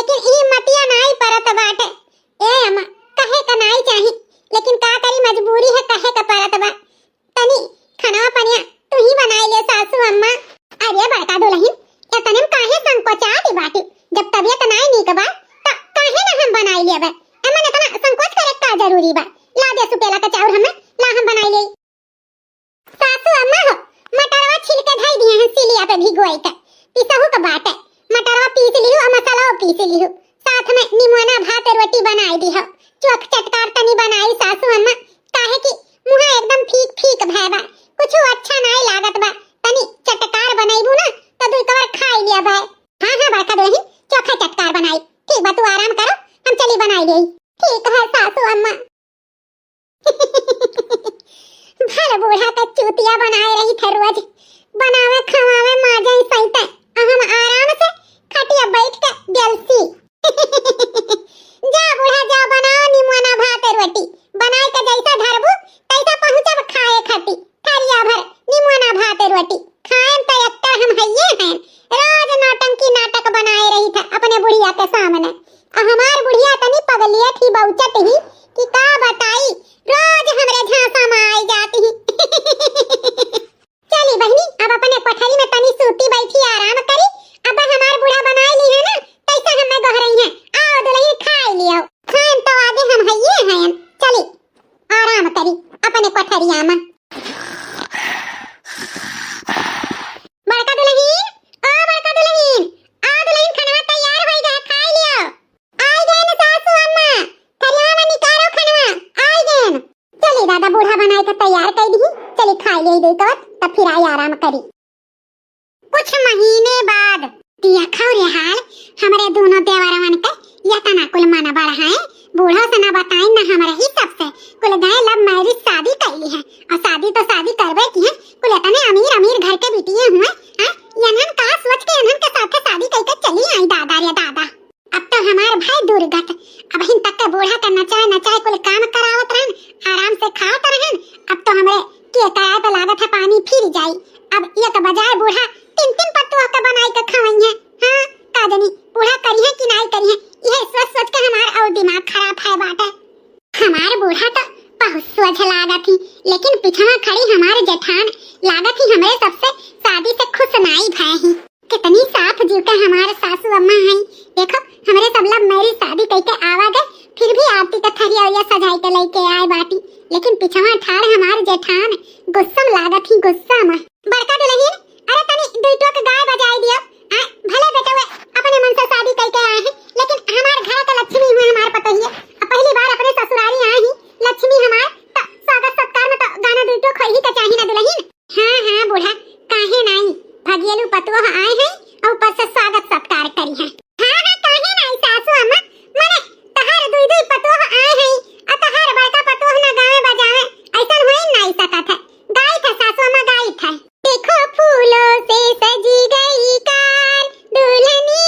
लेकिन ई मतिया नाई परत बाटे। ए अम्मा कहे का नाई चाही, लेकिन का करी मजबूरी है कहे का परत बा। तनी खाना पनिया तू ही बनाई ले सासू अम्मा। अरे बड़का दुल्हन या तने काहे संकोचाती बाटी, जब तबियत नाई नीक बा त काहे ना हम बनाई लेबे। अम्मा ने तना संकोच करे का जरूरी बा। ला दे सुपेला का चाउर हमें, ला हम बनाई ले। सासू अम्मा हो मटरवा छिलके धई दिए हैं सिलिया पे भिगोई के, पिसहु का बात है। मटरवा पीस लिहु और मसाला पीस लिहु, साथ में निमोना भात रोटी बनाई दी हो। चोख चटकार तनी बनाई सासू अम्मा, काहे की मुहा एकदम फीक फीक भैबा, कुछ अच्छा नहीं लागत बा। तनी चटकार बनाईबू ना तो दुई कवर खाई लिया बा। हां हां बड़का दुल्हन चोखा चटकार बनाई। ठीक बा तू आराम करो, हम चली बनाई देई। ठीक है सासू अम्मा। भर बूढ़ा का चूतिया बनाए रही थे रोज, बनावे खवावे माजे सहित हम आराम से खटिया बैठ के बेलसी। जा बूढ़ा जा बनाओ निमोना भात रोटी, बनाए के जैसा धरबू तैसा पहुंचब खाए खटी। थरिया भर निमोना भात रोटी खाएम तो एकटा हम हइये हैं। रोज नौटंकी नाटक बनाए रही था अपने बुढ़िया के सामने। हमार बुढ़िया तनी पगलिया थी बहुचट ही कि का बताई, रोज हमरे झांसा में आई जाती ही। चली बहनी अब अपने कोठरी में तनी सूती बैठी आराम करी। अब हमार बूढ़ा बनाई ली है ना तैसा हम में गह रही हैं। आओ दुल्हन खाई लियो, खान तो आगे हम हइये हैं। चली आराम करी अपने कोठरिया में। बड़का दुल्हन ओ बड़का दुल्हन आ दुल्हन खाना तैयार होई गए, खाई लियो। आई गए न सासू अम्मा, थरिया में निकालो खाना, आई गए। चली दादा बूढ़ा बनाए के तैयार कर दी, चली खाई ले दे तो तब फिर आई आराम करी। कुछ महीने बाद दिया खाओ रे हाल हमारे दोनों देवरवन के या तना कुल माना बड़ा है। बूढ़ा से ना बताई ना हमारे ही सबसे कुल गए लव मैरिज शादी कैली है, और शादी तो शादी करबे की है। कुल इतने अमीर अमीर घर के बिटिया हुए हैं, यनहन का सोच के यनहन के साथ शादी करके चली आई दादा रे दादा। अब तो हमार भाई दुर्गत, अब हिन तक के बूढ़ा का नचाए नचाए कुल काम करावत रहन, आराम से खात रहन। अब तो हमरे के कराए पे लागत है पानी फिर जाई। अब एक बजाय बूढ़ा तीन तीन पत्तों का बनाई के खवई है। हां का जानी बूढ़ा करी है कि नहीं करी है, यह सोच सोच के हमार और दिमाग खराब है बाटे। हमार बूढ़ा तो बहुत सोच लागत थी, लेकिन पिछवा खड़ी हमारे जेठान लागत थी हमरे सबसे शादी से खुश नहीं भय ही। कितनी साफ जीव के हमारे सासू अम्मा हैं। देखो हमरे सब लव मैरिज शादी करके आवा गए, फिर भी आरती का थरिया या सजाई के लेके आए बाटी। लेकिन पिछवा ठाड़ हमारे जेठान गुस्सम लागत ही गुस्सा में। बड़का दुल्हन अरे तनी दुई टोक गाय बजाई दियो। भले बेटे वे अपने मन से शादी करके आए हैं, लेकिन हमार घर का लक्ष्मी हुए हमार पतोहिए। पहली बार अपने ससुराली आई ही लक्ष्मी हमार तो स्वागत सत्कार में तो गाना दुई टोक होई का चाहिए ना दुल्हन। हां हां बूढ़ा काहे नहीं भगियलू पतोह आए हैं और ऊपर से स्वागत सत्कार करी है। हां हां काहे नहीं सासू अम्मा, माने तहार दुई दुई पतोह आए हैं और तहार बड़का पतोह ना गावे बजावे ऐसा होई नहीं सकत है। गाई था सासू अम्मा गाई था। देखो फूलों से सजी गई कार दुल्हनी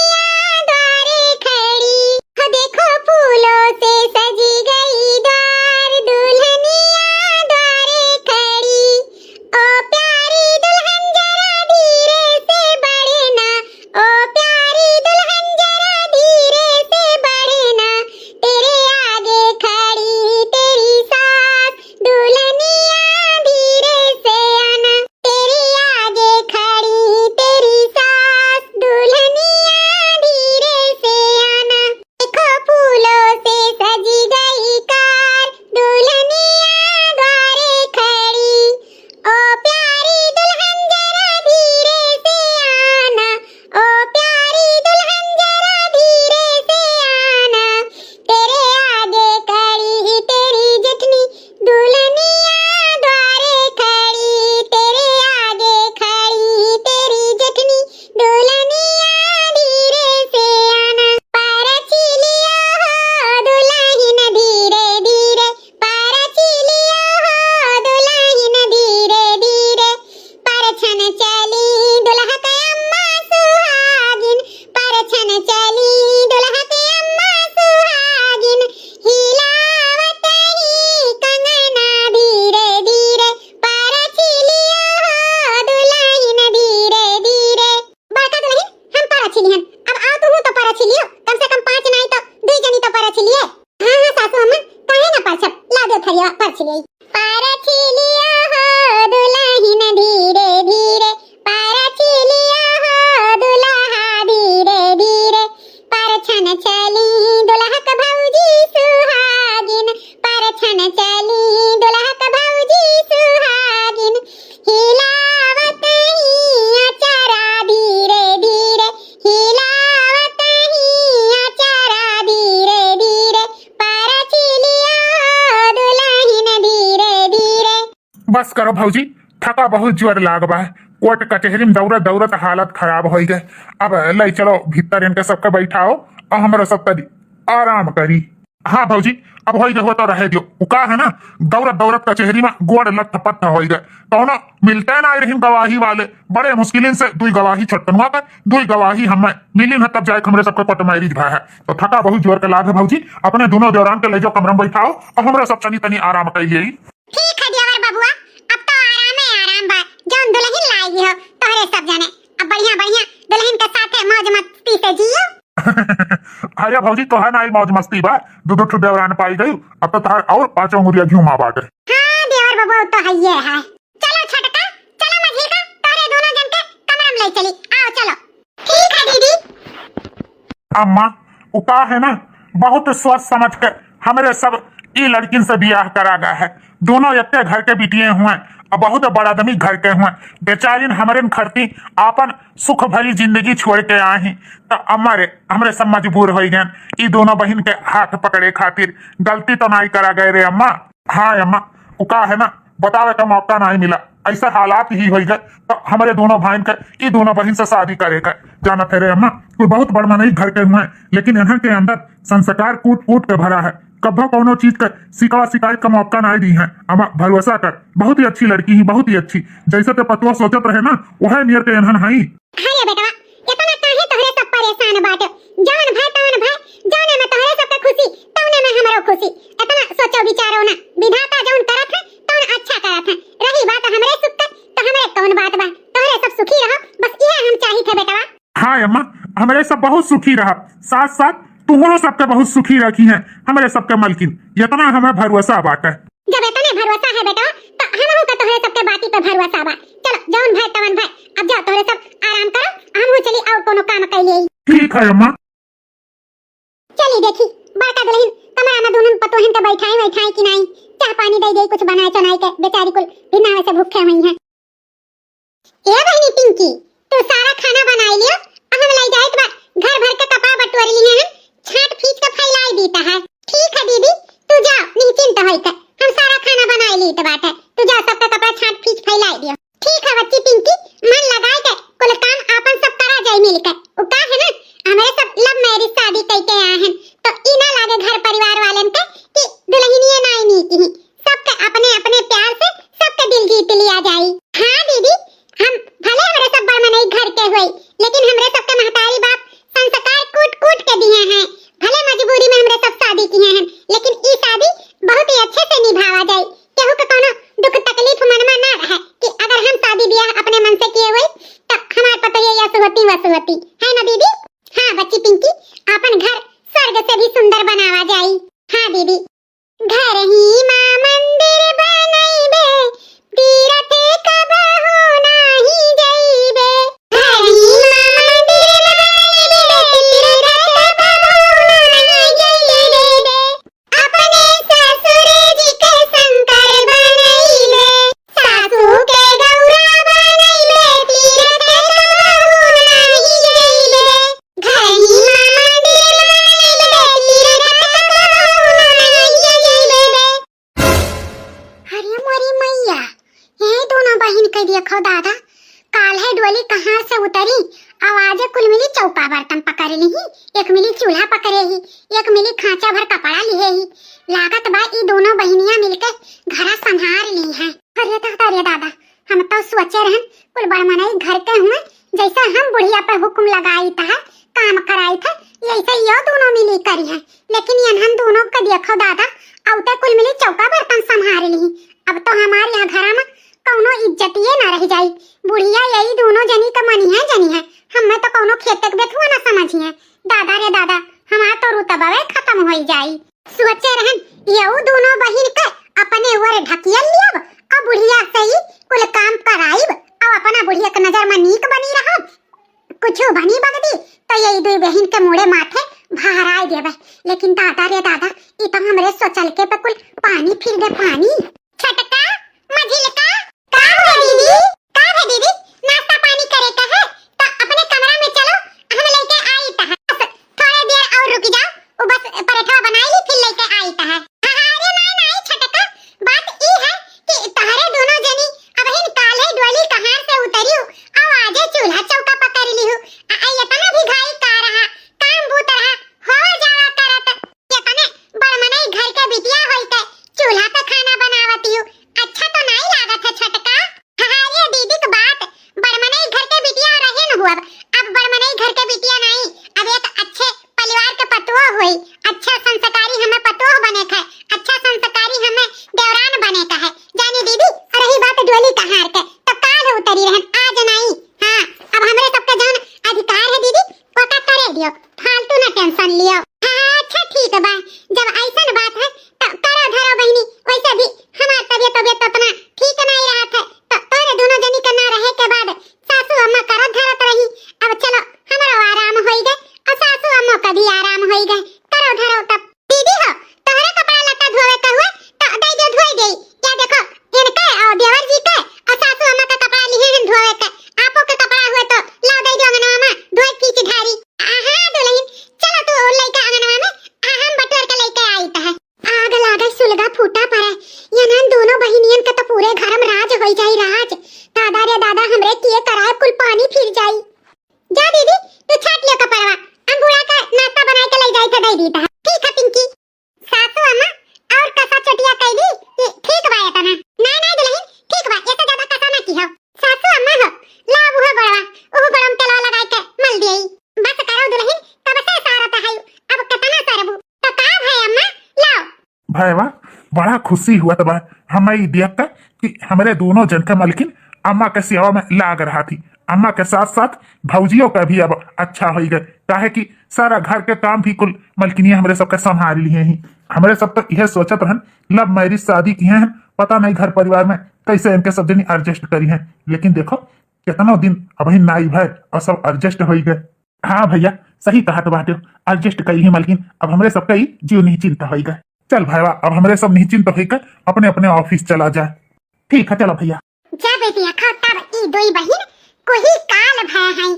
परछिलियो, कम से कम 5 नहीं तो 2 जनी तो परछिलिए। हां हां सासू अम्मा, काहे ना परछब, ला दो थरिया परछिलिए। परछिलिया हो दुल्हन धीरे धीरे, परछिलिया हो दुल्हा धीरे धीरे, परछन चली दुल्हक भौजी सुहागिन, परछन चली दुल्हक भौजी सुहागिन, हिलावत ही अचारा धीरे धीरे, हिलावत ही अचारा धीरे धीरे, परछिलिया हो दुल्हन धीरे धीरे। बस करो भौजी, थका बहुत जोर लाग बा है। कोर्ट कचहरी में दौड़त दौड़त हालत खराब हो गए। अब ले चलो भीतर इनके सबके बैठाओ और हमारा सब करी आराम करी। हाँ भौजी, अब हो गए तो रह दियो। का है ना, दौड़त दौड़त कचहरी में गोड़ लत पत्ता हो गए तो ना मिलते ना रही गवाही वाले, बड़े मुश्किल से 2 गवाही छटकनवा कर 2 गवाही हमें मिली न, तब जाए हमारे सबके कोर्ट मैरिज भा है। तो थका बहुत जोर के लाग है भौजी, अपने दोनों दौरान के ले जाओ कमरा में बैठाओ और हमारा सब तनी तनी आराम कर लिए। ठीक है देवर बबुआ, अब तो आराम है आराम बा। जौन दुल्हन लाएगी हो तोहरे सब जाने, अब बढ़िया बढ़िया दुल्हन के साथ मौज मस्ती से जियो। अरे भौजी तो है ना मौज मस्ती बा, 2 ठो देवरान पाई गई, अब तो तार और 5 उंगलियां घुमा बाटे। हां देवर बबुआ तो है ये है। चलो छोटका, चलो मझिलका, तोरे दोनों जन के कमरा में ले चली, आओ चलो। ठीक है दीदी। अम्मा उका है ना, बहुत सोच समझ के हमारे सब ई लड़किन से बियाह करा गया है। दोनों एक घर के बिटिए हुए और बहुत बड़ा आदमी घर के हुए, बेचारिन हमारे खरती आपन सुख भरी जिंदगी छोड़ के आए हैं। तो हमारे सब मजबूर हो गए ई दोनों बहन के हाथ पकड़े खातिर। गलती तो नहीं करा गए रे अम्मा। हाँ अम्मा, उका है ना, बतावे का मौका नहीं मिला, ऐसा हालात ही हो गए तो हमारे दोनों भाई के ई दोनों बहन से शादी करेगा। जाना थे रे अम्मा, कोई बहुत बड़ मनई घर के हुए, लेकिन यहाँ के अंदर संस्कार कूट कूट के भरा है। कभी कोनो चीज का शिकायत का मौका नहीं दी है। अम्मा भरोसा कर, बहुत ही अच्छी लड़की ही, बहुत ही अच्छी, जैसे ते पतवा सोचत रहे ना वह नियर के एनहन हई। हाय बेटा, इतना काहे तोहरे सब परेशान बाटे? जवन भाई, जौने में तोहरे सब के खुशी तौने में हमरो खुशी। इतना सोचो विचारो ना, विधाता जौन करत है तौन अच्छा करत है। रही बात हमरे सुख के तो हमरे कौन बात बा, तोहरे सब सुखी रहो, बस इहे हम चाहिए थे बेटा। हाँ अम्मा, हमारे सब बहुत सुखी रहा, साथ साथ तुम्हारो सबके बहुत सुखी रखी है हमारे सबके मलकिन, इतना हमें भरोसा बाटे। जब इतने भरोसा है बेटा तो हमहू के तोहरे सबके बाती पे भरोसा बा। चलो जौन भाई तवन भाई, अब जाओ तोहरे सब आराम करो, हमहू चली और कोनो काम कर लिए। ठीक है अम्मा। चली देखी बड़का दुल्हन कमरा में दोनों पतोहन के बैठाई कि नहीं, चाह पानी दे दे, कुछ बनाए चनाई के, बेचारी कुल बिना वैसे भूखे हुई हैं। ए बहनी पिंकी, तू सारा खाना बनाई लियो, हम ले जाए तो घर भर के कपड़ा बटोर लिए हैं, छाट फीच के फैलाई दीता है। ठीक है दीदी, तू जाओ निश्चिंत होकर, हम सारा खाना बनाई ली तो बात है, तू जाओ सबका कपड़ा छाट फीच फैलाई दियो। ठीक है बच्ची पिंकी, मन लगाए के कुल काम आपन सब करा जाए मिलकर। उ का है ना, हमारे सब लव मैरिज शादी करके आए हैं, तो ई ना लागे घर परिवार वालन के कि दुल्हनिए नहीं नीति ही, सबके अपने अपने प्यार से सबके दिल जीत लिया जाए। हां दीदी, हम भले हमारे सब बड़ मनई घर के हुए, लेकिन हमरे सबके महतारी बाप संस्कार कूट कूट के दिए हैं। भले मजबूरी में हमरे सब शादी किए हैं, लेकिन ई शादी बहुत ही अच्छे से निभावा जाए। केहू के कोनो दुख तकलीफ मन में ना रहे कि अगर हम शादी ब्याह अपने मन से किए हुए तो हमारे पता ये यसुवती वसुवती है ना दीदी। हाँ बच्ची पिंकी, अपन घर स्वर्ग से भी सुंदर बनावा जाए। हाँ दीदी, घर ही मां मंदिर बनइबे, तीरथ कबहू नाही जइबे। घर ही मां मंदिर बनइबे, तीरथ कबहू नाही जइबे। अपने ससुर जी के शंकर बनइबे, सासू के गौरा बनइबे, तीरथ कबहू नाही जइबे। घर ही मां मंदिर बनइबे, तीरथ कबहू नाही जइबे। अरे मोरी मैया, ये दोनों बहन के देखो दादा, काल है डोली कहाँ से उतरी, आवाज कुल मिली चौका बर्तन पकड़ ली ही, एक मिली चूल्हा पकड़े ही, एक मिली खांचा भर कपड़ा लिए ही। लागत बा ई दोनों बहनियां मिलकर घरा संभार ली हैं। अरे दादा, हम तो सोचे रहन कुल बड़ मनई घर के हुए, जैसा हम बुढ़िया पे हुक्म लगाई था काम कराई था, ऐसे यो दोनों मिली करी है। लेकिन इन्हन दोनों के देखो दादा, औते कुल मिली चौका बर्तन संभार ली। अब तो हमारे यहाँ घर में कौनो इज्जतिये ना रह जाई। बुढ़िया यही दोनों जनी का जनी है हमें तो कौनो खेतक बेथुआ ना समझिए। दादा रे दादा हमार तो रुतबावे खत्म हो जाई। सोचे रहन यऊ दोनों बहिन के अपने ऊपर ढकियल लियब और बुढ़िया सही कुल काम कराइब और अपना बुढ़िया के नजर में नीक बनी रहब। कुछो बनी बगदी तो यही दो बहन के मुड़े माथे भराई देवे। लेकिन दादा रे दादा ई तो हमरे सोचल के पे कुल पानी फिर दे पानी। छटका मझिलका का है दीदी? का है दीदी? नाश्ता पानी करे का है तो अपने कमरा में चलो, हम लेके आई ता है। बस थोड़ी देर और रुक जाओ, वो बस पराठा बनाई ली फिर लेके आई ता है। अरे नहीं छटका, बात ई है कि तहरे दोनों जनी अब हिन काले डोली कहां से उतरी हो और आजे चूल्हा चौका पकड़ ली हो। इतना भी घाई का रहा काम बूत रहा हो जावा करत। इतने बड़मनई घर के बिटिया होइते चूल्हा पे खाना बनावती हो, अच्छा तो नहीं लागत है छटका। अरे दीदी की बात, बड़मनई घर के बिटिया रहे न हुआ। अब बड़मनई घर के बिटिया नहीं, अब एक अच्छे परिवार के पतोह हुई, अच्छा संस्कारी हमें पतोह बने का, अच्छा संस्कारी हमें देवरान बने का है। जानी दीदी रही बात डोली कहार के तो काल उतरी रहन आज नहीं। हां अब हमरे सबके जान अधिकार है दीदी, पता करे दियो, फालतू ना टेंशन लियो। हां अच्छा ठीक बा, जब ऐसा बात है तो करो धरो बहनी। वैसे भी हमार तबियत उतना ठीक नहीं रहा था तो तोरे दोनों जनी के ना रहे के बाद सासू अम्मा करो धरत रही। अब चलो हमारा आराम होई गए और सासू अम्मा का भी आराम होई गए। करो धरो तब दीदी हो तोहरा कपड़ा लत्ता धोवे का हुआ तो दे दो धोई दे। क्या देखो इनके और देवर जी के और सासू अम्मा का कपड़ा लिए हैं धोवे का, आपो के कपड़ा हुए तो ला दे दो अंगनवा में धोई खींच धारी। हां दुल्हन चलो तू और लेके अंगनवा में हम बटोर के लेके आई ता है। आग लागे सुलगा फूटा पड़े यनन दोनों बहिनियन का तो पूरे घर में राज होई जाई राज। दादा रे दादा हमरे किए कराए कुल पानी फिर जाई। जा दीदी तू छाट लियो कपड़वा, अंगूरा का नाश्ता बना के ले जाई तो दे दीता। ठीक है पिंकी। सासू अम्मा और कसा चटिया कह दी ठीक बा तना। नहीं नहीं दुल्हन ठीक बा, ये तो ज्यादा कसा ना की हो। सासू अम्मा हो ला वो बड़वा ओ बड़म तेल लगाई के मल देई। बस करो दुल्हन कब से सारत है अब कितना सरबू तो का भाई अम्मा लाओ। भाईवा बड़ा खुशी हुआ तब हमें देख कर कि हमारे दोनों जन के मलकिन अम्मा के सेवा में लाग रहा थी। अम्मा के साथ साथ भौजियों का भी अब अच्छा हो गए, काहे कि सारा घर के काम भी कुल मलकिनिया हमारे सबके संभाल लिए ही। हमारे सब तो यह सोचत रहन लव मैरिज शादी किए हैं, पता नहीं घर परिवार में कैसे इनके सब जनी एडजस्ट करी हैं। लेकिन देखो कितना दिन अब ही नाई भाई और सब एडजस्ट हो गए। हाँ भैया सही कहा तो बात एडजस्ट करी ही मलकिन, अब हमारे सबका ही जीव निश्चिंत हो गए। चल भाईवा अब हमारे सब निश्चिंत होकर अपने अपने ऑफिस चला जाए। ठीक है चलो भैया। जब देखो तब ई दोई बहिन कोई काल भय है।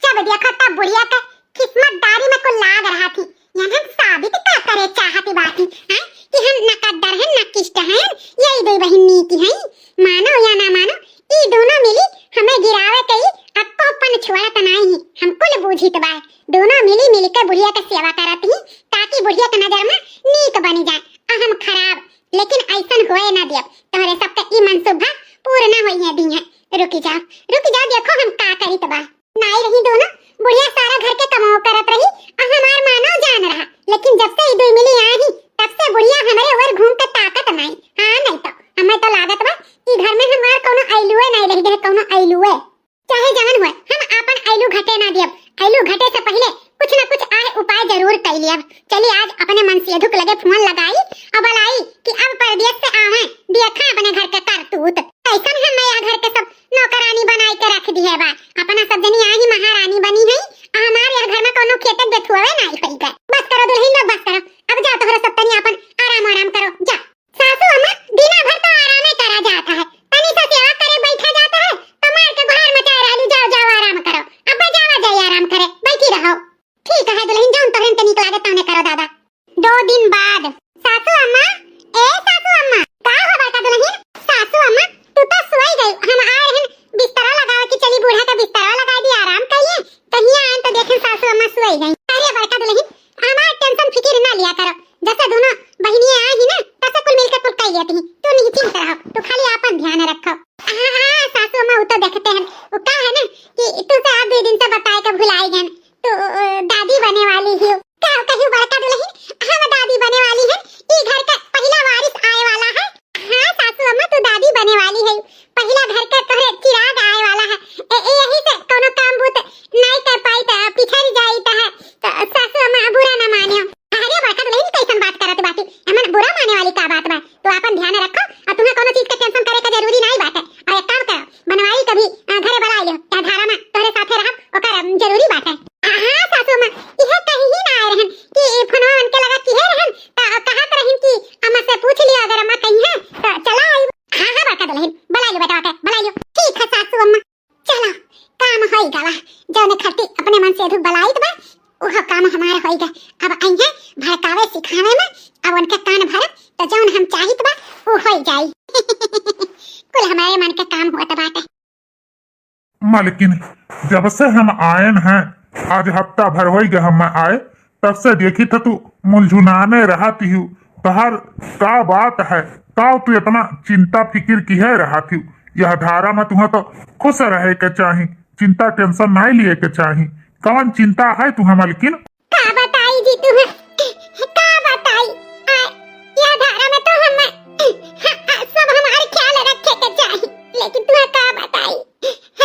जब देखो तब बुढ़िया के किस्मतदारी में को लाग रहा थी। यहाँ साबित का करे चाहती बात है कि हम न कद्दर हैं न किष्ट हैं। यही दोई बहिन नीति है, मानो या ना मानो ई दोनों मिली हमें गिरावे कई अक्को पन छुआत नहीं ही। हम कुल बूझित बा दोनों मिली मिलकर बुढ़िया की सेवा करत ही ताकि बुढ़िया के नजर में नीक बनी जाए और हम खराब। लेकिन ऐसन होए ना दिया तुम्हारे सबका ई मनसूबा पूर्ण होई है दी है। रुक जाओ देखो हम का करी तबा नहीं रही दोनों बुढ़िया सारा घर के कमाओ करत रही और हमार मानो जान रहा। लेकिन जब से इधर मिली आई तब से बुढ़िया हमारे ओर घूम के ताकत नहीं। हां नहीं तो हमें तो लागत बा कि घर में हमार कोनो आइलुए नहीं रही गए, कोनो आइलुए चाहे जवन होए हम अपन आइलू घटे ना दियब। आइलू घटे से पहले कुछ न कुछ आए उपाय जरूर कर लियब। चलिए आज अपने मन से धुक लगे फोन लगाई और बुलाई कि अब परदेश से आवे देखा अपने घर के करतूत कैसन है। मैं घर के सब नौकरानी बनाई के रख दी है बा, अपना सब जनी यहाँ ही महारानी बनी है। हमारे यहाँ घर में कोनो खेतक बेथुआवे नहीं होई गए। बस करो दुल्हन बस करो, अब जाओ तोहरा सब तनी अपन आराम करो जा। सासू अम्मा दिना भर तो आराम करा जाता है, तनी सा सेवा करे बैठा जाता है तो मार के बाहर मचा रहली। जाओ आराम करो, अब जावा जाए आराम करे बैठी रहो। ठीक है दुल्हन जाऊं तोहरे तनी लागत तने करो दादा। 2 दिन बाद सासू अम्मा सासू अम्मा का हो बेटा दुल्हन? सासू अम्मा तू तो सोई गई, हम आ रहे बिस्तरा लगाओ कि चली बूढ़ा का बिस्तरा लगा दी आराम करिए। कहीं आए तो देखें सासू अम्मा सोई गई। अरे बड़का दुल्हन हमार टेंशन फिक्र ना लिया करो, जैसे दोनों बहनियां आई ही ना तैसे कुल मिलकर कुल कह लेती तू नहीं चिंता रहो, तू खाली अपन ध्यान रखो। हां सासू अम्मा वो तो देखते हैं वो का है ना कि तू से आप 2 दिन से बताए के भुलाई गए तो दादी बने वाली ही का कहीं बड़का दुल्हन हम दादी बने वाली है। ई घर का पहला वारिस आए वाला है। हां सासू अम्मा तू दादी बने वाली है, पहला दिखावे में अब उनका कान भर तो जौन हम चाहित बा वो हो जाई। कुल हमारे मन का काम हुआ बाटे। मालकिन जब से हम आए हैं, आज हफ्ता भर हो गया हम आए, तब से देखी था तू मुलझुनाने रहती हूँ। तहर का बात है, का तू इतना चिंता फिक्र की है रहती हूँ। यह धारा में तुम्हें तो खुश रहे के चाही, चिंता टेंशन नहीं लिए के चाही। कौन चिंता है तुम्हें मालकिन? का बताई जी तुम्हें, का बताई। यह धारा में तो हम सब हमारे ख्याल रखे के चाही, लेकिन तुम्हें का बताई।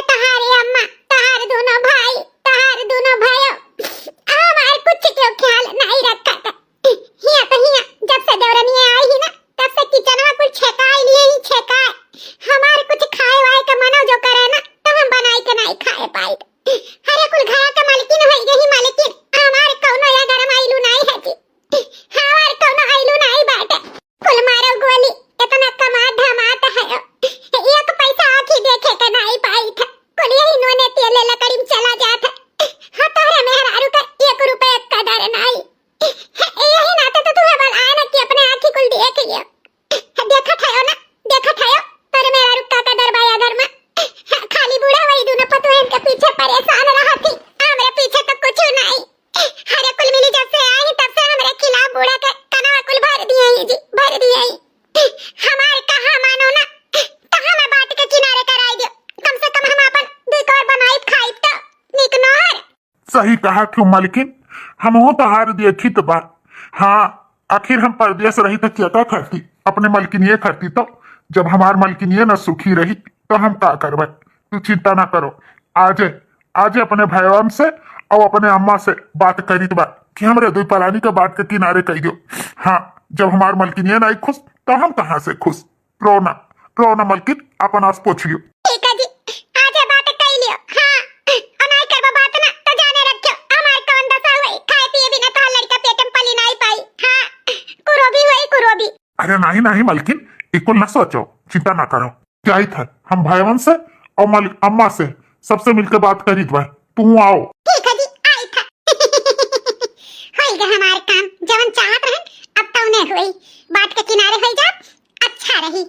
तुम्हारे अम्मा, तुम्हारे दोनों भाई, तुम्हारे दोनों भाइयों हमारे कुछ क्यों ख्याल नहीं रखा था। हिया तो हिया जब से देवरानी आई ही ना, तब से किचन में कुछ छेकाई लिए ही छेकाए। हमारे कुछ खाए वाए का मनो जो करे ना, तो हम बनाई के नहीं खाए पाए। हरे कुल घरा का मालकिन होई गई मालकिन, हमारे कौनो या गरम आइलू नहीं है जी। हमारे कौनो आइलू नहीं बाटे। कुल मारो गोली इतना कमा धमात है, एक पैसा आखी देखे के नहीं पाई था। कुल यही नोने तेले लकड़ी में चला जाता। हाँ तोरे मेहरारू का 1 रुपया कदर नहीं। यही नाते तो तुम्हें बल आए ना कि अपने आँखी कुल देख लियो। देखा था ना, देखा था तोरे मेहरारू का कदर बाया घर में। खाली बूढ़ा वही दोनों पतोहन के पीछे परेशान रहा थी, हमरे पीछे तो कुछ नहीं। हरे कुल मिली जब से आई तब से हमरे खिलाफ बूढ़ा के कनवा कुल भर दिए ही जी, भर दिए ही। हमारे कहा मानो ना तो हमें बाट के किनारे कराई दियो। कम से कम हम अपन दुख और बनाई खाई तो निक नहर। सही कहा क्यों मालकिन, हम हो तो हार देखी तो बात। हाँ आखिर हम परदेश रही तो क्या करती, अपने मलकिनिये करती। तो जब हमार मलकिनिये न सुखी रही तो हम का करबे। तू चिंता ना करो, आज अपने भाईवान से और अपने अम्मा से बात करी तो बात कि हमरे दुई पलानी के बात के किनारे कही दो। हाँ जब हमार मलकिनिये नहीं खुश तो हम कहाँ से खुश। रोना मलकिन, अपन आस पूछ लियो। ठीक है जी, आज बात कही लियो। हाँ अनाई करबा बात ना तो जाने रखियो हमार कौन दशा हुई। खाए पिए बिना तो लड़का पेट में पली नहीं पाई। हाँ कुरोबी हुई कुरोबी। अरे नहीं मलकिन, इकुल ना सोचो, चिंता ना करो। क्या ही था, हम भाईवान से और अम्मा से सबसे मिलकर बात करी तो तू आओ। ठीक है जी, आई था। होई गया हमार काम, जवन चाहत रहन अब तो उन्हें हुई। बात के किनारे हो जा, अच्छा रही।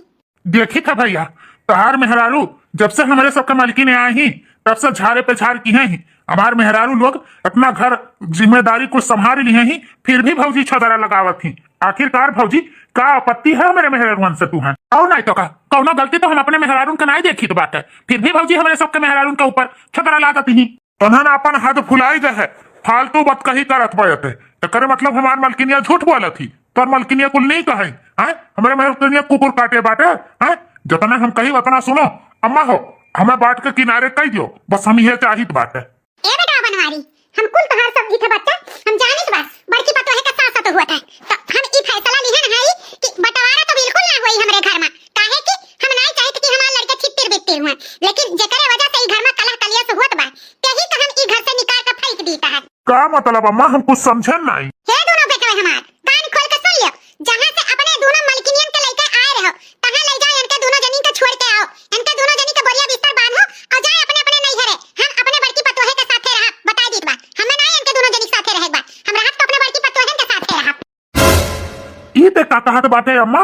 देखी था भैया, तहार मेहरारू जब से हमारे सबके मालकिन आए ही तब से झारे पे झार की है ही। हमार मेहरारू लोग अपना घर जिम्मेदारी को संभाल लिए ही, फिर भी भौजी छदरा लगावत थी। आखिरकार भौजी का आपत्ति है मेरे मेहरारून से? तू है और नहीं तो का कौनो गलती तो हम अपने मेहरारून का नहीं देखी तो बात है, फिर भी भौजी हमारे सबके मेहरारून के ऊपर छदरा लागती ही। तोहन अपन हद फुलाई गए है, फालतू बात कही करत बयते। तो करे मतलब हमार मलकिनिया झूठ बोला थी, तोर मलकिनिया कुल नहीं कहे हैं। हमारे मलकिनिया कुकुर काटे बाटे हैं। जितना हम कही उतना सुनो। अम्मा हो हमें बात के किनारे कह दियो, बस हम ये चाहिए बात है। ए बेटा बनवारी, हम कुल तोहार सब्जी थे बच्चा, हम जानित बा बड़की पतोहे का साथ हुआ था। तो हम ई फैसला लिहन हई कि बंटवारा तो बिल्कुल ना होई हमरे घर में। काहे कि हम नहीं चाहते कि हमार लड़के छितिर बितिर हुए, लेकिन जेकरे वजह से ई घर में कलह कलियस होत बा, तेही तो हम ई घर से निकाल के फेंक दीता है। का मतलब अम्मा, हम कुछ समझे नहीं। हे दोनों बेटवे हमार कान खोल के सुन लियो। जहां से अपने दोनों मलकिनियन के लेके आए रहो, तहां ले जाओ इनके दोनों जनी के छोड़ के आओ। इनके दोनों जनी के बोरिया बिस्तर बांधो और जाए अपने अपने नहीं घरे। हम अपने बड़की पतोहे के साथे रहा, बता दीत बा। हमें नहीं इनके दोनों जनी के साथे रहेबा, हम रहत तो अपने बड़की पतोहन के साथे रहा। ई ते का कहत बाटे अम्मा?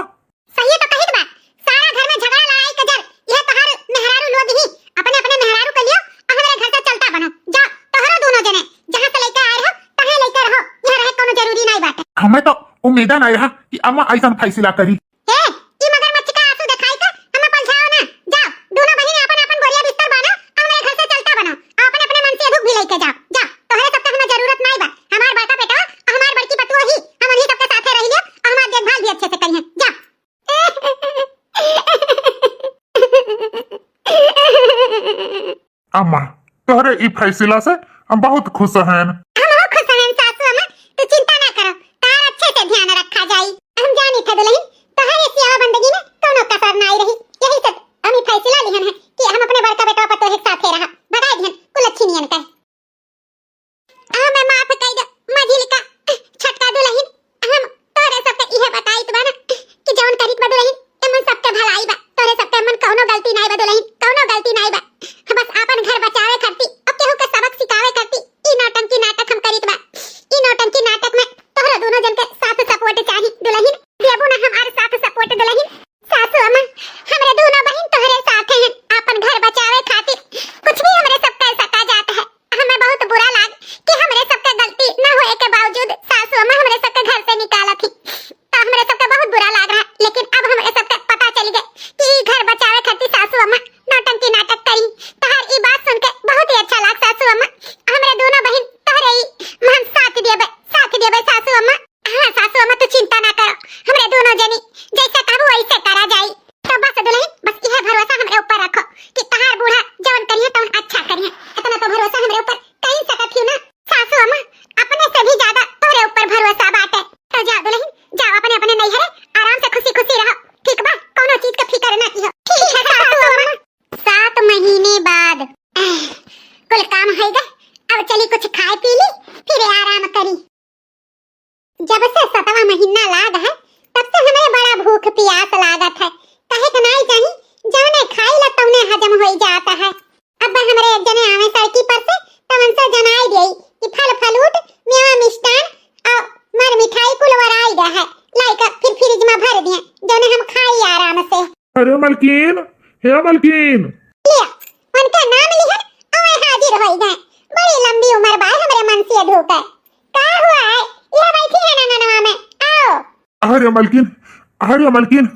सही तो कहित बा। सारा घर में झगड़ा लड़ाई का जर यह तोहर मेहरारू लोग ही अपने अपने मेहरारू के लियो और हमारे घर से चलता बनो। जाओ तोहरो दोनों जने जहां से लेके आए रहो तहां लेके रहो, यहां रहे कोनो जरूरी नहीं बाटे। हमें तो उम्मीद नहीं रहा कि अम्मा ऐसा फैसला करी। ए ई मगरमच्छ का आंसू दिखाई का हमें पलझाओ ना। जाओ दोनों बहिनी अपन अपन बोरिया बिस्तर बांधो और हमारे घर से चलता बनो। अपने अपने मन से दुख भी लेके जाओ। जाओ तोहरे सब तक हमें जरूरत नहीं बा। हमार बड़का बेटा और हमार बड़की पतुआ ही हम उन्हीं सबके साथे रह लियो और हमार देखभाल भी अच्छे से करिए। जाओ। अम्मा तोहरे ई फैसला से हम बहुत खुश हैं। हम हो खुश हैं सासू अम्मा, तू चिंता ना करो, तार अच्छे से ध्यान रखा जाई। हम जानी थे दुल्हन तोहरे सेवा बंदगी में कोनो कसर नहीं रही। यही सब हम ई फैसला लिहन है कि हम अपने बड़का बेटा पतोहे के साथे रहा। बता दिहन कुल अच्छी नियन का हमें माफ कई दो मझिल का छटका दुल्हन। हम तोरे सब के इहे बताई तो ना कि जौन करित बा दुल्हन एमन सब के भलाई बा। तोरे सब के मन कोनो गलती नहीं बा दुल्हन, कोनो गलती नहीं बा। बस अपन घर बचावे करती और केहू के सबक सिखावे करती। ई नौटंकी नाटक मलकिन, हे मलकिन। लिया उनका नाम लिहन और हाजिर होई गए। बड़ी लंबी उम्र बा हमरे मनसिया धोकर। का हुआ है? यह बैठी है नंगनवा में, आओ। अरे मलकिन, अरे मलकिन।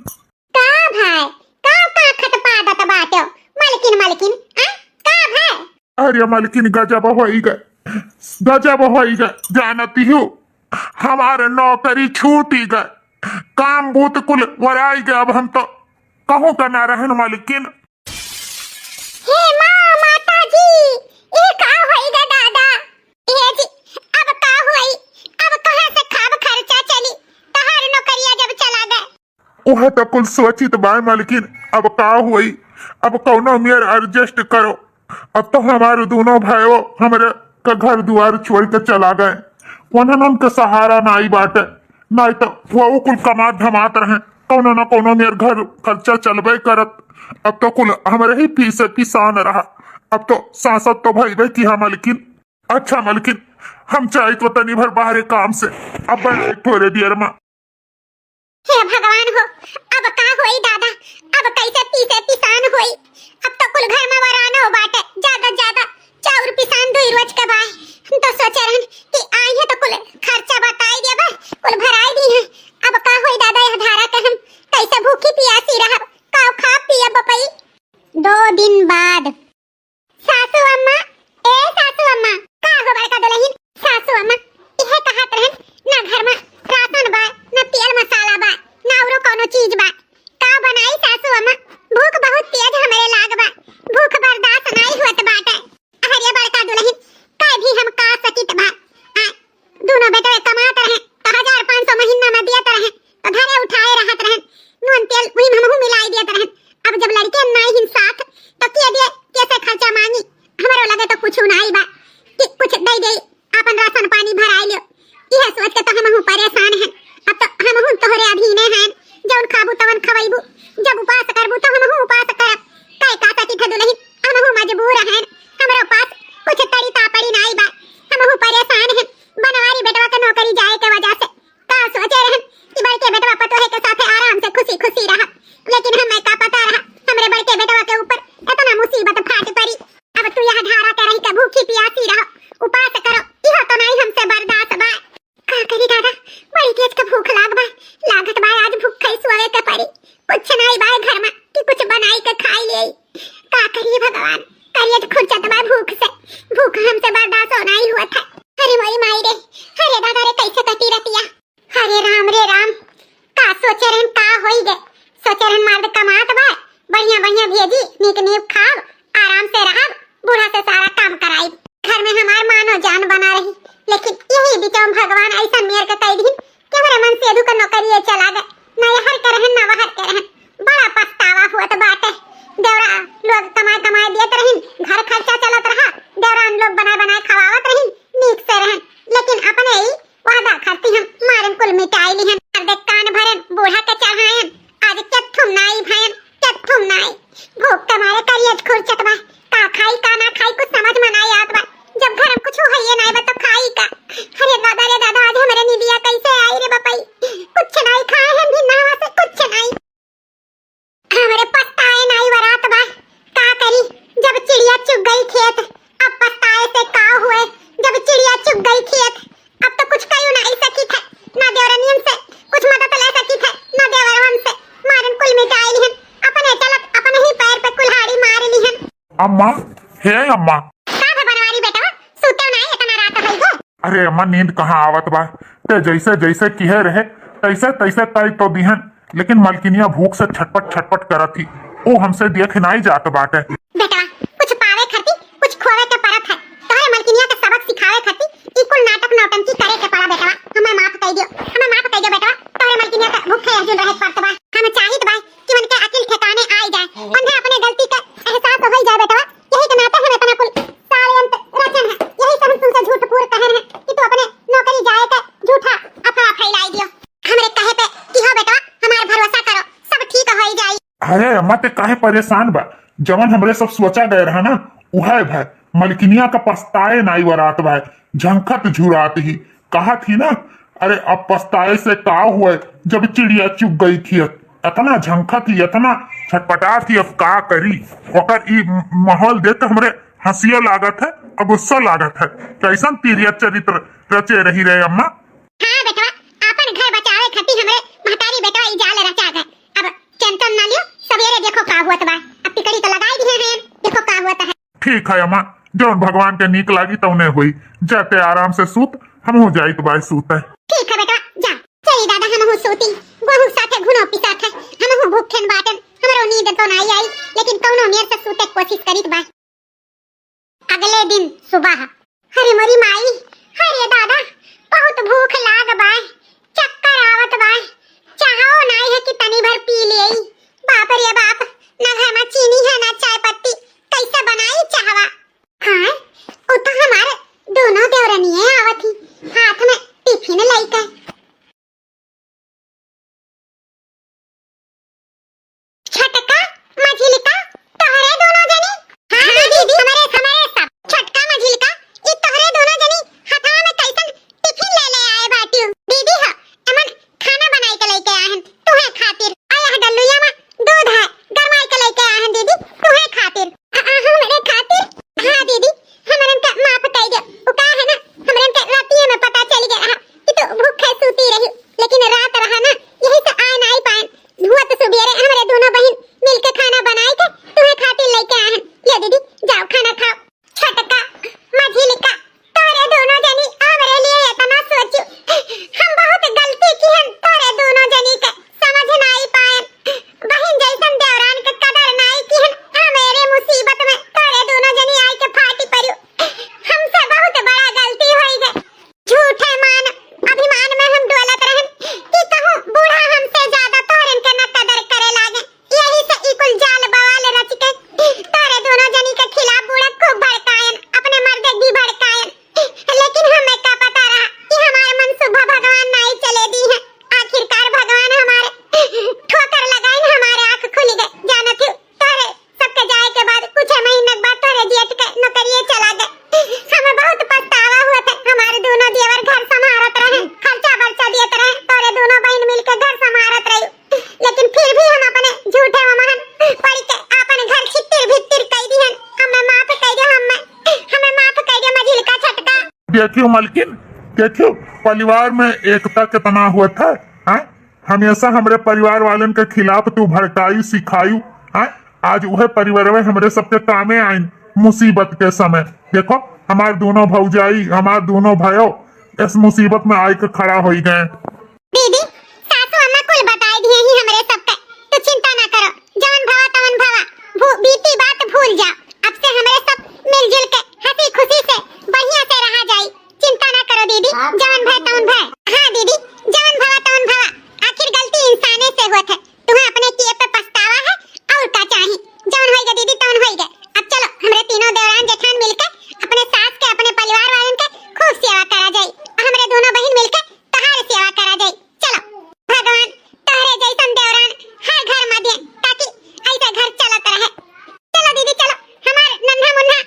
का भाई, का खटपादत बाटो, मलकिन मलकिन, का भाई? अरे मलकिन गजब होई गए, गजब होई गए। जानती हूँ हमारे नौकरी छूटी गए, काम बूत कुल वराई गए। अब हम तो कहूँ का ना रहन मलकिन। हे माँ, माता जी, ये का होइगा दादा? ये जी, अब का होई? अब कहाँ से खाब खर्चा चली? तहार नौकरिया जब चला गए। वह तो कुल सोचित बा मलकिन, अब का हुई? अब कौनो मेर एडजस्ट करो। अब तो हमारे दोनों भाइयों हमरे का घर दुआर छोड़ के चला गए। उन्होंने के सहारा नाई बाटे, नहीं तो वो कुल कमात धमात रहे, कौनो न कौनो मेर घर खर्चा चलबे करत। अब तो कुल हमारे ही पीछे पिसान रहा। अब तो सांसद तो भाई भाई की मलकिन। अच्छा मलकिन, हम चाहे तो तनी भर बाहर काम से अब बड़े थोड़े देर में। हे भगवान हो, अब का होई दादा? अब कैसे पीसे पिसान होई? अब तो कुल घर में वराना हो बाटे, ज्यादा चाउर पिसान दुई रोज के बाय। हम तो सोचे रहन कि आई है तो कुल खर्चा बताई दे बा, कुल भराई दी है। अब का होई दादा? यह धारा के हम कैसे भूखी प्यासी रहब? का खा पिया बपई? 2 दिन बाद सासू अम्मा, ए सासू अम्मा, का हो बड़का दुल्हन? सासू अम्मा इहे कहत रहन, ना घर में राशन बा, ना तेल मसाला बा, ना औरो कोनो चीज बा। का बनाई सासू अम्मा? भूख बहुत तेज हमरे लाग बा, भूख बर्दाश्त नहीं होत बाटे। अरे बड़का दुल्हन, का भी हम का सकित बा? दोनों बेटे कमात रहे, तो 1500 महीना में देत रहे, तो घरे उठाए रहत रहे, नून तेल वही हमहू मिलाई देत रहे। अब जब लड़के नहीं हिन साथ, तो के दे, कैसे खर्चा मांगी? हमरो लगे तो कुछ नहीं बा कि कुछ दे दे, अपन राशन पानी भराई लियो। यह सोच के तो हमहू परेशान हैं। अब तो हमहू तोहरे अधीने हैं, जौन खाबू तवन खवैबू, जब उपास करबू तो हमहू उपास करब। काय का सकी थ दुल्हन, हमहू मजबूर हैं, हमरो पास कुछ तड़ी तापड़ी नहीं बा, हमहू परेशान हैं। बनवारी बेटवा के नौकरी जाए के वजह से का सोचे रहन कि बड़के बेटवा पतोहे के साथ आराम से खुशी खुशी रहा, लेकिन हमें का पता रहा हमरे बड़के बेटवा के ऊपर इतना मुसीबत फाट पड़ी। अब तू यह धारा के रही के भूखी प्यासी रहो, उपास करो, यह तो नहीं हमसे बर्दाश्त बा। का करी दादा, बड़ी तेज के भूख लागत बा, आज भूख खाई सोवे के पड़ी। कुछ नहीं बा घर में कि कुछ बनाई के खाई ले। का करिए भगवान, करिए तो खुरचत बा भूख से, भूख हमसे बर्दाश्त हो नहीं हुआ था। अरे मोरी माई रे, अरे दादा रे, कैसे कटी रतिया? अरे राम रे राम, का सोचे रहन का होई गे? सोचे रहन मर्द कमात बा, बढ़िया बढ़िया भेजी, नीक नीक खाव, आराम से रहब, बूढ़ा से सारा काम कराई, घर में हमार मानो जान बना रही। लेकिन यही बिचौं भगवान ऐसा मेर के कई दिन कि हमारे मन से अधू का नौकरी चला गए, न यहर के रहन न वहर के रहन। बड़ा पछतावा हुआ बाटे। देवरा लोग कमाए देत रहिन, घर खर्चा चलत रहा, देवरान लोग बनाए खवावत रहिन, नीक से रहन। लेकिन अपने ही वादा करती हम मारन कुल मिटाई लिहन, दे कान भरन, बूढ़ा के चढ़ायन, आज चथुम नाई भयन, चथुम नाई। भूख के मारे करिए खुरचत बा, का खाई का ना खाई कुछ समझ में नहीं आत बा। जब घर में कुछ होइए नहीं बा तो खाई का? अरे दादा रे दादा, आज हमारे निदिया कैसे आई रे बपई? कुछ नहीं खाए हैं भी नहवा से, कुछ नहीं। हमारे पछताए नहीं वरात बा, का करी? जब चिड़िया चुग गई खेत, अब पछताए से का हुए? जब चिड़िया चुग गई खेत, अब तो कुछ कयूं नहीं सकी थे, ना देवरनियन से कुछ मदद ले सकी थे, ना देवरवन से। मारन कुल मिटाई लिहन, अपने चलत अपने ही पैर पे कुल्हाड़ी मार लिहन। अम्मा, हे अम्मा। अरे अम्मा, नींद कहाँ आवत बा? ते जैसे जैसे किहे रहे तैसे तैसे तय तो दिहन, लेकिन मलकिनिया भूख से छटपट करत थी, वो हमसे देख नहीं जात बाटे। बेटा कुछ पावे खाती कुछ खोवे के परत है, तोहरे मलकिनिया के सबक सिखावे खाती ई कुल नाटक नौटंकी करे के पड़ा। बेटा हमें माफ कर दियो, हमें माफ कर दियो बेटा, तोहरे मलकिनिया का भूखे अर्जुन रहे पड़त बा। हम चाहित बा कि उनके अकिल ठिकाने आ जाए, उन्हें अपने गलती का एहसास हो जाए। बेटा यही के नाते हम इतना कुल सालियंत रचन है, यही सब हम तुमसे झूठ पूर कहन है कि तू अपने नौकरी जाए का झूठा अफवाह फैलाई दियो। हमरे कहे पे कि हो बेटा, हमार भरोसा करो, सब ठीक हो जाई। अरे अम्मा, ते काहे परेशान बा? जवन हमरे सब सोचा गए रहा ना, उहे भाई मलकिनिया का पछताए नाई वरात बा, झंखत झुरात ही कहा थी ना। अरे अब पछताए से का हुए जब चिड़िया चुग गई खेत? इतना झंखा थी, इतना छटपटा थी, अब का करी। ओकर ई माहौल देख के हमरे हंसियो लागत है और गुस्सा लागत है। कैसन तीरिया चरित्र रचे रही रहे अम्मा। हाँ बेटवा, अपन घर बचावे खातिर हमरे महतारी बेटवा ई जाल रचा गए। अब टेंशन ना लियो, सवेरे देखो का हुआ बा। अब टिकड़ी तो लगाई दिए हैं, देखो का हुआ है। ठीक है अम्मा, जौन भगवान के नीक लागी तो उन्हें हुई। जाते आराम से सूत, हम हो जाई तो बाय सूत है। ठीक है बेटा, जा। चली दादा, हम हो सोती बहु साथे घुनो पिसाथ है। हम हो भूखन बाटन, हमरो नींद तो नहीं आई, लेकिन कौनो मेर से सूते कोशिश करीत बा। अगले दिन सुबह, अरे मोरी माई, अरे दादा, बहुत भूख लाग बा, चक्कर आवत बा, चाहो नहीं है कि तनी भर पी लेई। बाप रे बाप, ना घर में चीनी है ना चाय पत्ती, कैसे बनाई चाहवा। हाँ, ओ तो हमारे दोनों देवरनिये आवत ही, हाथ में टिफिन लइका। छटका मझिलिका तोहरे दोनों जनी। हाँ दीदी, हमारे सब छटका मझिलिका ई तोहरे दोनों जनी हाथा में कैसन टिफिन ले आए बाटियो। दीदी ह अमन खाना बनाई के लेके आहन तुहे खातिर। आया डल्लुया में दूध है, गरमाई के लेके आहन दीदी तुहे खातिर। हमरे खातिर? हाँ दीदी, हमरन का माफ कई दे। उ का है ना, हमरन का रातिये में पता चल गया कि तो भूखे सूती रही, लेकिन रात रहा ना, यही से आ नहीं पाए। हुआ तो सुबेरे हमरे दोनों बहन मिलके खाना बनाई थे, तुम्हें खातिर लेके आए हैं। ले दीदी, जाओ खाना खाओ। छटका मझिलिका तोरे दोनों जनी हमरे लिए इतना सोचू, हम बहुत गलती की हैं। तोरे दोनों जनी के समझ नहीं पाए, बहन जैसन देवरान के कदर नहीं की हैं। हमारे मुसीबत में तोरे दोनों जनी आई के फाटी पड़ू, हमसे बहुत बड़ा गलती होई गई। झूठे मान अभिमान में हम डोलत रहन कि कहूं बूढ़ा हमसे ज्यादा तोरन के न कदर करे लागे। यही से ई कुल जाल बवाल रच के तोरे दोनों जनी के खिलाफ बूढ़ा खूब भड़कायन, अपने मर्दे भी भड़कायन। लेकिन हमें का पता रहा कि हमारे मनसूबा भगवान नहीं चले दी है। आखिरकार भगवान हमारे ठोकर लगाइन, हमारे आंख खुल गए। जानत हूं तोरे सबके जाए के बाद कुछ महीने बाद तोरे जेठ के नौकरिए चला गए। हमें बहुत पछतावा हुआ था। हमारे दोनों देवर घर संभालत रहे, खर्चा बर्चा देत रहे, तोरे दोनों बहन मिलके घर संभालत रही। लेकिन फिर भी हम अपने झूठे महान पड़ के अपन घर छितिर भितिर कई दिहन। हमें माफ कर दे, हमें माफ कर दे मझिलिका छटका। देखियो मलकिन, देखियो परिवार में एकता कितना हुआ था। हमेशा हमरे परिवार वालन के खिलाफ तू भड़काई सिखायू। आज वह परिवार में हमरे सबके कामे आइन मुसीबत के समय। देखो हमारे दोनों भौजाई, हमारे दोनों भाइयों इस मुसीबत में आई के खड़ा हो गए। दीदी, सासू अम्मा कुल बताई दिए ही हमरे सबके, तो चिंता ना करो। जवन भवा तवन भवा, बीती बात भूल जाओ। अब से हमरे सब मिलजुल के हंसी खुशी से बढ़िया से रहा जाई। चिंता ना करो दीदी, जवन भय तवन भय। हाँ दीदी, जवन भवा तवन भवा। आखिर गलती इंसाने से होत है। तुम्हें अपने किए पे पछतावा है और का चाहिए। जवन होइगा दीदी तवन होइगा। अब चलो हमरे तीनों देवरान जेठान मिलके अपने सास के, अपने परिवार वालन के खूब सेवा करा जाई। हमरे दोनों बहन मिलके तहार सेवा करा जाई। चलो भगवान तोहरे जैसन देवरान हर घर में दे, ताकि ऐसा घर चलत रहे। चलो दीदी चलो, हमार नन्हा मुन्हा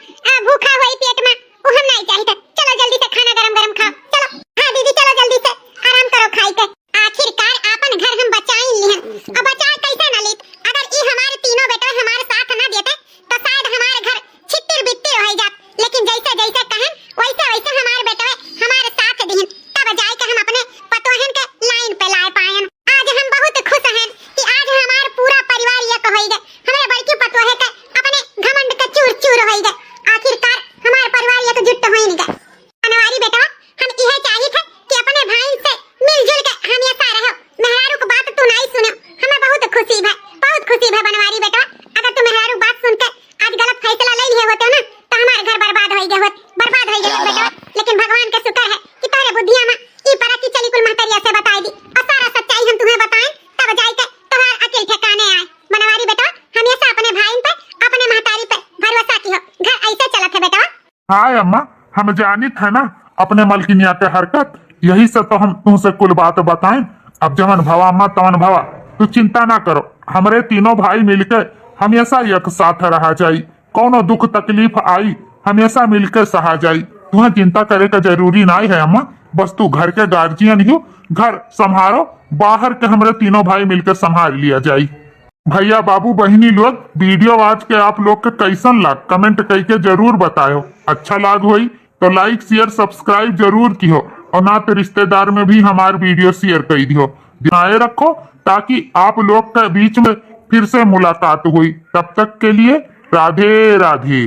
भूखा होई पेट में वो हम नहीं चाहिए। चलो जल्दी से खाना गरम गरम खाओ। चलो हाँ दीदी, चलो जल्दी से आराम करो खाई के। आखिरकार अपन घर हम बचाई लिहन। अब बचा कैसे न लीत। अगर ई हमारे तीनों बेटा हमारे साथ न देते तो शायद हमारे घर छितिर बितिर हो जात। लेकिन जैसे जैसे कहन वैसे वैसे हमारे बेटा हमारे साथ दिहन, तब जाए के हम अपने पतोहन के लाइन पे लाए पायन। आज हम बहुत खुश हैं कि आज हमारा पूरा परिवार एक हो गए। हमारे बड़की पतोहे के अपने घमंड के चूर चूर हो गए। आखिरकार हमारा परिवार एकजुट हो ही गए। अनवारी बेटा, हम यह चाहिए थे कि अपने भाई से मिलजुल के हमेशा रहो। मेहरारू की बात तू नहीं सुनो, हमें बहुत खुशी है, बहुत खुशी है बनवारी बेटा। अगर तू मेहरारू बात सुन के आज गलत फैसला ले लिए होते ना, तो हमारा घर बर्बाद हो गया होत, बर्बाद हो गया बेटा। लेकिन भगवान का शुक्र है कि तोरे बुद्धिया में ई परत की चली कुल महतरिया से बताई दी और सारा सच्चाई हम तुम्हें बताएं, तब जाई के तोहार अकेल ठिकाने आए। बनवारी बेटा, हमेशा अपने भाई पे, अपने महतारी पे भरोसा की हो। घर ऐसे चलत है बेटा। हाय अम्मा, हम जानित है ना अपने मलकिनिया के हरकत, यही से तो हम तुमसे कुल बात बताएं। अब जवन भवा अम्मा तवन भवा, तू चिंता ना करो। हमरे तीनों भाई मिलके हमेशा एक साथ रहा जाई। कौनो दुख तकलीफ आई हमेशा मिलके सहा जाई। तुम्हें चिंता करे का जरूरी नहीं है अम्मा। बस तू घर के गार्जियन ही हो, घर संभालो, बाहर के हमारे तीनों भाई मिलकर संभाल लिया जाई। भैया बाबू बहनी लोग, वीडियो आज के आप लोग के कैसन लाग कमेंट करके जरूर बतायो। अच्छा लाग होई तो लाइक शेयर सब्सक्राइब जरूर की हो, और ना तो रिश्तेदार में भी हमार वीडियो शेयर कर दियो। ध्यान रखो ताकि आप लोग के बीच में फिर से मुलाकात हुई। तब तक के लिए राधे राधे।